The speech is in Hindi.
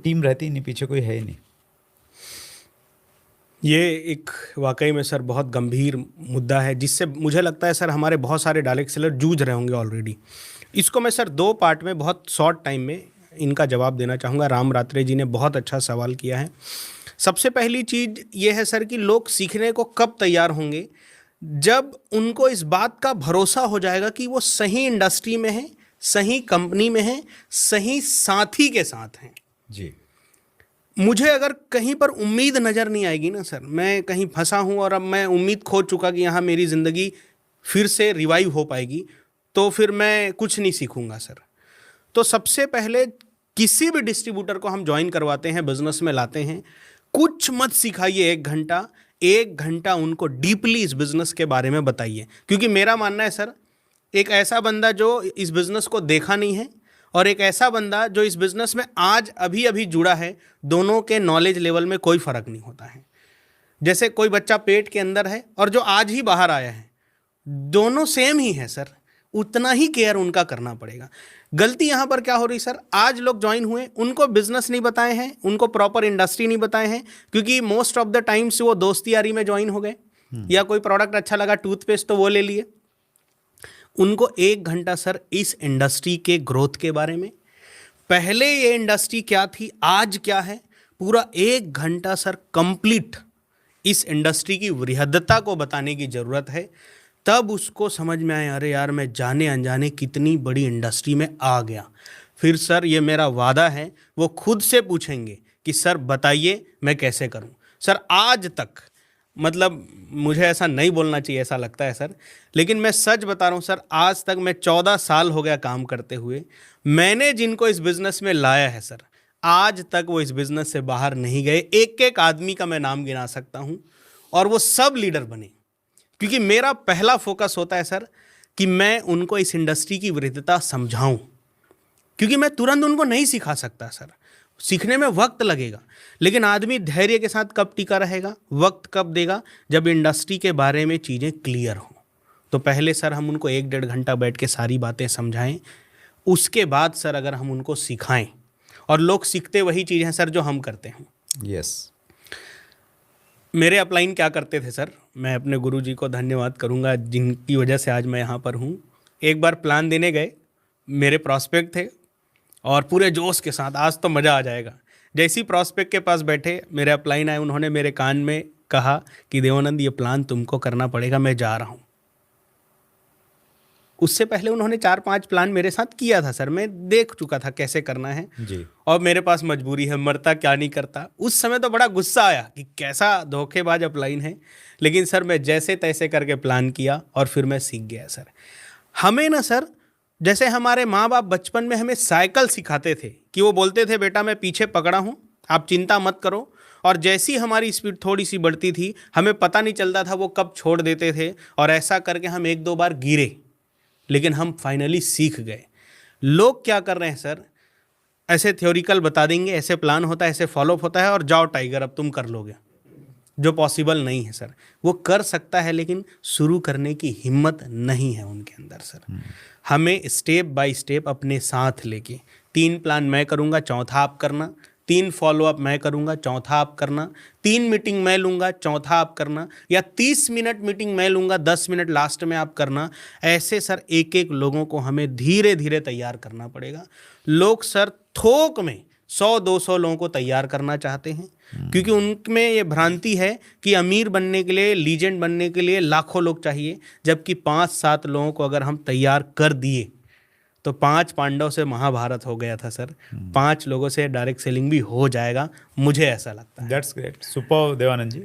टीम रहती नहीं, पीछे कोई है ही नहीं। ये एक वाकई में सर बहुत गंभीर मुद्दा है, जिससे मुझे लगता है सर हमारे बहुत सारे डायरेक्ट सेलर जूझ रहे होंगे ऑलरेडी। इसको मैं सर 2 पार्ट में बहुत शॉर्ट टाइम में इनका जवाब देना चाहूँगा। राम रात्रे जी ने बहुत अच्छा सवाल किया है। सबसे पहली चीज़ ये है सर कि लोग सीखने को कब तैयार होंगे, जब उनको इस बात का भरोसा हो जाएगा कि वो सही इंडस्ट्री में है, सही कंपनी में है, सही साथी के साथ हैं। जी। मुझे अगर कहीं पर उम्मीद नज़र नहीं आएगी ना सर, मैं कहीं फंसा हूँ और अब मैं उम्मीद खो चुका कि यहाँ मेरी ज़िंदगी फिर से रिवाइव हो पाएगी, तो फिर मैं कुछ नहीं सीखूंगा सर। तो सबसे पहले किसी भी डिस्ट्रीब्यूटर को हम ज्वाइन करवाते हैं, बिजनेस में लाते हैं, कुछ मत सिखाइए। 1 घंटा उनको डीपली इस बिज़नेस के बारे में बताइए। क्योंकि मेरा मानना है सर, एक ऐसा बंदा जो इस बिज़नेस को देखा नहीं है और एक ऐसा बंदा जो इस बिज़नेस में आज अभी अभी जुड़ा है, दोनों के नॉलेज लेवल में कोई फ़र्क नहीं होता है। जैसे कोई बच्चा पेट के अंदर है और जो आज ही बाहर आया है, दोनों सेम ही है सर, उतना ही केयर उनका करना पड़ेगा। गलती यहाँ पर क्या हो रही सर, आज लोग ज्वाइन हुए, उनको बिजनेस नहीं बताए हैं, उनको प्रॉपर इंडस्ट्री नहीं बताए हैं, क्योंकि मोस्ट ऑफ द टाइम्स वो दोस्ती यारी में ज्वाइन हो गए, या कोई प्रोडक्ट अच्छा लगा टूथपेस्ट तो वो ले लिए। उनको 1 घंटा सर इस इंडस्ट्री के ग्रोथ के बारे में, पहले ये इंडस्ट्री क्या थी, आज क्या है, पूरा 1 घंटा सर कंप्लीट इस इंडस्ट्री की वृहद्दता को बताने की ज़रूरत है। तब उसको समझ में आए, अरे यार मैं जाने अनजाने कितनी बड़ी इंडस्ट्री में आ गया। फिर सर ये मेरा वादा है, वो खुद से पूछेंगे कि सर बताइए मैं कैसे करूं। सर आज तक, मतलब मुझे ऐसा नहीं बोलना चाहिए, ऐसा लगता है सर, लेकिन मैं सच बता रहा हूं सर, आज तक मैं 14 साल हो गया काम करते हुए, मैंने जिनको इस बिज़नेस में लाया है सर, आज तक वो इस बिज़नेस से बाहर नहीं गए। एक एक आदमी का मैं नाम गिना सकता हूं, और वो सब लीडर बने। क्योंकि मेरा पहला फोकस होता है सर कि मैं उनको इस इंडस्ट्री की वृद्धता समझाऊं, क्योंकि मैं तुरंत उनको नहीं सिखा सकता सर, सीखने में वक्त लगेगा। लेकिन आदमी धैर्य के साथ कब टिका रहेगा, वक्त कब देगा, जब इंडस्ट्री के बारे में चीज़ें क्लियर हों। तो पहले सर हम उनको 1-1.5 घंटा बैठ के सारी बातें समझाएं, उसके बाद सर अगर हम उनको सिखाएं, और लोग सीखते वही चीज़ हैं सर जो हम करते हैं। यस। मेरे अपलाइन क्या करते थे सर, मैं अपने गुरुजी को धन्यवाद करूंगा जिनकी वजह से आज मैं यहाँ पर हूँ। एक बार प्लान देने गए, मेरे प्रॉस्पेक्ट थे, और पूरे जोश के साथ आज तो मज़ा आ जाएगा। जैसी प्रॉस्पेक्ट के पास बैठे, मेरे अपलाइन आए, उन्होंने मेरे कान में कहा कि देवानंद ये प्लान तुमको करना पड़ेगा, मैं जा रहा हूँ। उससे पहले उन्होंने 4-5 प्लान मेरे साथ किया था सर, मैं देख चुका था कैसे करना है जी। और मेरे पास मजबूरी है, मरता क्या नहीं करता। उस समय तो बड़ा गुस्सा आया कि कैसा धोखेबाज अपलाइन है, लेकिन सर मैं जैसे तैसे करके प्लान किया और फिर मैं सीख गया सर। हमें ना सर, जैसे हमारे माँ बाप बचपन में हमें साइकिल सिखाते थे कि वो बोलते थे बेटा मैं पीछे पकड़ा हूँ, आप चिंता मत करो, और जैसी हमारी स्पीड थोड़ी सी बढ़ती थी, हमें पता नहीं चलता था वो कब छोड़ देते थे, और ऐसा करके हम 1-2 बार गिरे, लेकिन हम फाइनली सीख गए। लोग क्या कर रहे हैं सर, ऐसे थ्योरिकल बता देंगे, ऐसे प्लान होता है, ऐसे फॉलोअप होता है, और जाओ टाइगर अब तुम कर लोगे, जो पॉसिबल नहीं है सर। वो कर सकता है लेकिन शुरू करने की हिम्मत नहीं है उनके अंदर सर। हमें स्टेप बाय स्टेप अपने साथ लेके, 3 प्लान मैं करूँगा, चौथा आप करना, 3 फॉलोअप मैं करूँगा, चौथा आप करना, 3 मीटिंग मैं लूँगा, चौथा आप करना, या 30 मिनट मीटिंग मैं लूँगा, 10 मिनट लास्ट में आप करना। ऐसे सर एक एक लोगों को हमें धीरे धीरे तैयार करना पड़ेगा। लोग सर थोक में 100-200 लोगों को तैयार करना चाहते हैं, क्योंकि उनमें ये भ्रांति है कि अमीर बनने के लिए, लीजेंड बनने के लिए लाखों लोग चाहिए, जबकि 5-7 लोगों को अगर हम तैयार कर दिए तो 5 पांडव से महाभारत हो गया था सर। 5 लोगों से डायरेक्ट सेलिंग भी हो जाएगा, मुझे ऐसा लगता है। That's great, super Devanand ji.